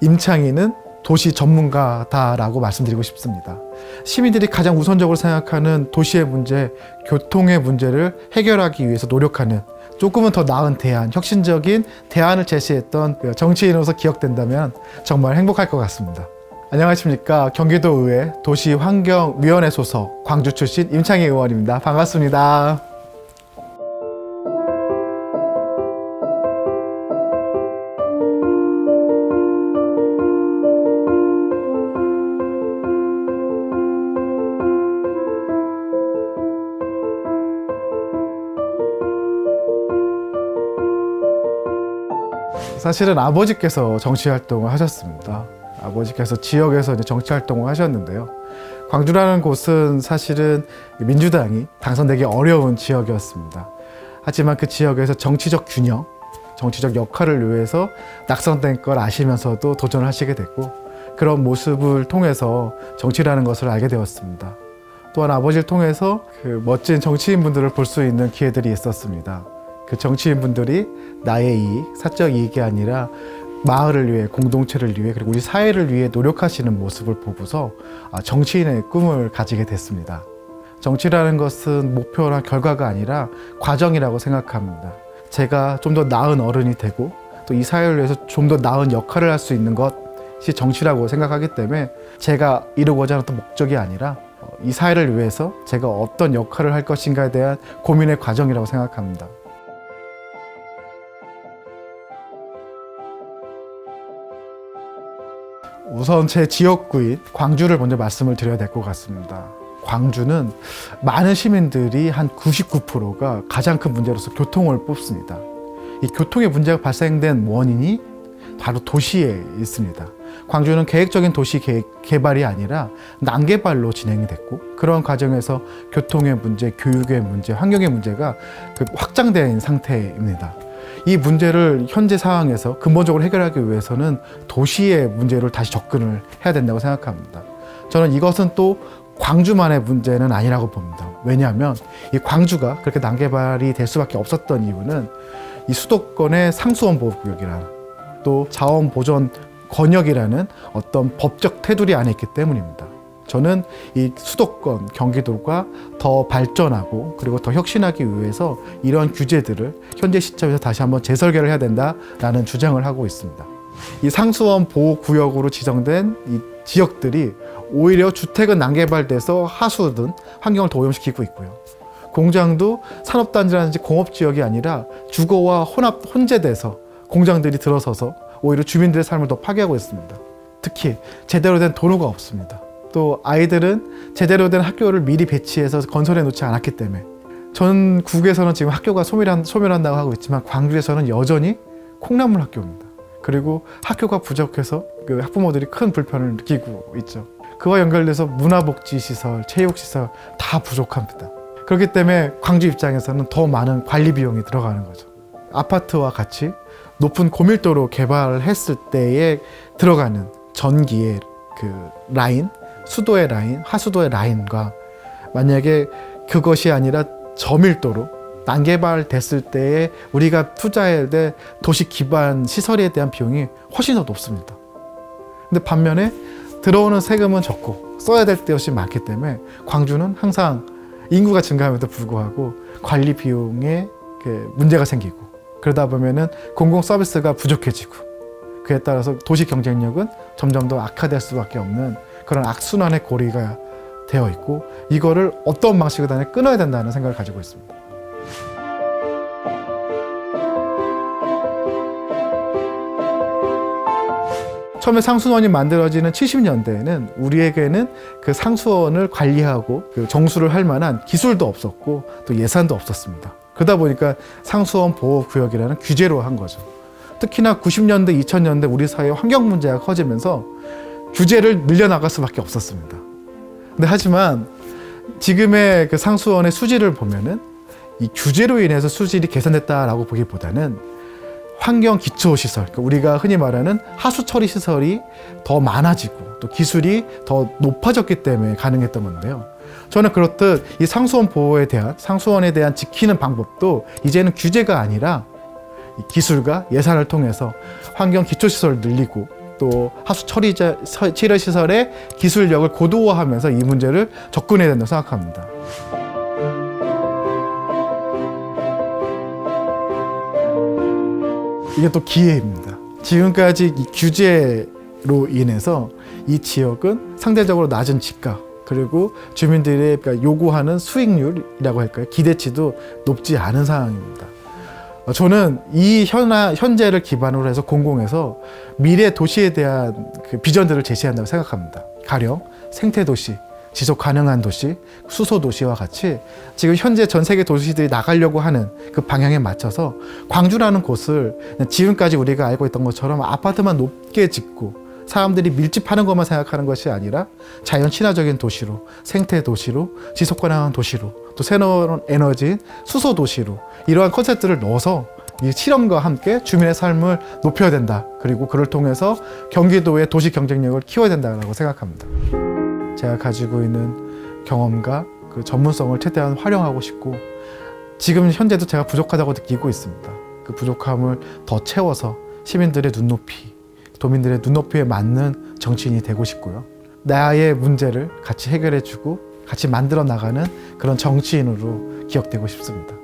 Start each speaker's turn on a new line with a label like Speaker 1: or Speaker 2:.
Speaker 1: 임창희는 도시 전문가다라고 말씀드리고 싶습니다. 시민들이 가장 우선적으로 생각하는 도시의 문제, 교통의 문제를 해결하기 위해서 노력하는 조금은 더 나은 대안, 혁신적인 대안을 제시했던 정치인으로서 기억된다면 정말 행복할 것 같습니다. 안녕하십니까. 경기도의회 도시환경위원회 소속 광주 출신 임창희 의원입니다. 반갑습니다. 사실은 아버지께서 정치활동을 하셨습니다. 아버지께서 지역에서 정치활동을 하셨는데요. 광주라는 곳은 사실은 민주당이 당선되기 어려운 지역이었습니다. 하지만 그 지역에서 정치적 균형, 정치적 역할을 위해서 낙선된 걸 아시면서도 도전을 하시게 됐고, 그런 모습을 통해서 정치라는 것을 알게 되었습니다. 또한 아버지를 통해서 그 멋진 정치인분들을 볼 수 있는 기회들이 있었습니다. 그 정치인분들이 나의 이익, 사적 이익이 아니라 마을을 위해, 공동체를 위해, 그리고 우리 사회를 위해 노력하시는 모습을 보고서 정치인의 꿈을 가지게 됐습니다. 정치라는 것은 목표나 결과가 아니라 과정이라고 생각합니다. 제가 좀 더 나은 어른이 되고 또 이 사회를 위해서 좀 더 나은 역할을 할 수 있는 것이 정치라고 생각하기 때문에 제가 이루고자 하는 목적이 아니라 이 사회를 위해서 제가 어떤 역할을 할 것인가에 대한 고민의 과정이라고 생각합니다. 우선 제 지역구인 광주를 먼저 말씀을 드려야 될 것 같습니다. 광주는 많은 시민들이 한 99%가 가장 큰 문제로서 교통을 뽑습니다. 이 교통의 문제가 발생된 원인이 바로 도시에 있습니다. 광주는 계획적인 도시 개발이 아니라 난개발로 진행이 됐고, 그런 과정에서 교통의 문제, 교육의 문제, 환경의 문제가 확장된 상태입니다. 이 문제를 현재 상황에서 근본적으로 해결하기 위해서는 도시의 문제를 다시 접근을 해야 된다고 생각합니다. 저는 이것은 또 광주만의 문제는 아니라고 봅니다. 왜냐하면 이 광주가 그렇게 난개발이 될 수밖에 없었던 이유는 이 수도권의 상수원보호구역이라는 또 자원보전 권역이라는 어떤 법적 테두리 안에 있기 때문입니다. 저는 이 수도권, 경기도가 더 발전하고 그리고 더 혁신하기 위해서 이러한 규제들을 현재 시점에서 다시 한번 재설계를 해야 된다라는 주장을 하고 있습니다. 이 상수원 보호구역으로 지정된 이 지역들이 오히려 주택은 난개발돼서 하수든 환경을 더 오염시키고 있고요. 공장도 산업단지라든지 공업지역이 아니라 주거와 혼재돼서 공장들이 들어서서 오히려 주민들의 삶을 더 파괴하고 있습니다. 특히 제대로 된 도로가 없습니다. 또 아이들은 제대로 된 학교를 미리 배치해서 건설해 놓지 않았기 때문에, 전국에서는 지금 학교가 소멸한다고 하고 있지만 광주에서는 여전히 콩나물 학교입니다. 그리고 학교가 부족해서 그 학부모들이 큰 불편을 느끼고 있죠. 그와 연결돼서 문화복지시설, 체육시설 다 부족합니다. 그렇기 때문에 광주 입장에서는 더 많은 관리 비용이 들어가는 거죠. 아파트와 같이 높은 고밀도로 개발을 했을 때에 들어가는 전기의 그 라인, 수도의 라인, 하수도의 라인과 만약에 그것이 아니라 저밀도로 난개발됐을 때에 우리가 투자해야 될 도시 기반 시설에 대한 비용이 훨씬 더 높습니다. 근데 반면에 들어오는 세금은 적고 써야 될 것이 많기 때문에 광주는 항상 인구가 증가함에도 불구하고 관리 비용에 문제가 생기고, 그러다 보면은 공공 서비스가 부족해지고, 그에 따라서 도시 경쟁력은 점점 더 악화될 수밖에 없는 그런 악순환의 고리가 되어 있고, 이거를 어떤 방식으로든 끊어야 된다는 생각을 가지고 있습니다. 처음에 상수원이 만들어지는 70년대에는 우리에게는 그 상수원을 관리하고 그 정수를 할 만한 기술도 없었고 또 예산도 없었습니다. 그러다 보니까 상수원 보호구역이라는 규제로 한 거죠. 특히나 90년대, 2000년대 우리 사회 환경 문제가 커지면서 규제를 늘려나갈 수밖에 없었습니다. 근데 하지만 지금의 그 상수원의 수질을 보면은 이 규제로 인해서 수질이 개선됐다라고 보기보다는 환경 기초시설, 그러니까 우리가 흔히 말하는 하수 처리 시설이 더 많아지고 또 기술이 더 높아졌기 때문에 가능했던 건데요. 저는 그렇듯 이 상수원 보호에 대한, 상수원에 대한 지키는 방법도 이제는 규제가 아니라 기술과 예산을 통해서 환경 기초시설을 늘리고 또 하수 처리 시설의 기술력을 고도화하면서 이 문제를 접근해야 된다고 생각합니다. 이게 또 기회입니다. 지금까지 이 규제로 인해서 이 지역은 상대적으로 낮은 집값, 그리고 주민들의 요구하는 수익률이라고 할까요? 기대치도 높지 않은 상황입니다. 저는 이 현재를 기반으로 해서 공공에서 미래 도시에 대한 그 비전들을 제시한다고 생각합니다. 가령 생태도시, 지속 가능한 도시, 수소 도시와 같이 지금 현재 전 세계 도시들이 나가려고 하는 그 방향에 맞춰서 광주라는 곳을 지금까지 우리가 알고 있던 것처럼 아파트만 높게 짓고 사람들이 밀집하는 것만 생각하는 것이 아니라 자연 친화적인 도시로, 생태 도시로, 지속 가능한 도시로, 또 새로운 에너지인 수소 도시로 이러한 컨셉들을 넣어서 이 실험과 함께 주민의 삶을 높여야 된다. 그리고 그를 통해서 경기도의 도시 경쟁력을 키워야 된다고 생각합니다. 제가 가지고 있는 경험과 그 전문성을 최대한 활용하고 싶고 지금 현재도 제가 부족하다고 느끼고 있습니다. 그 부족함을 더 채워서 시민들의 눈높이, 도민들의 눈높이에 맞는 정치인이 되고 싶고요. 나의 문제를 같이 해결해주고 같이 만들어 나가는 그런 정치인으로 기억되고 싶습니다.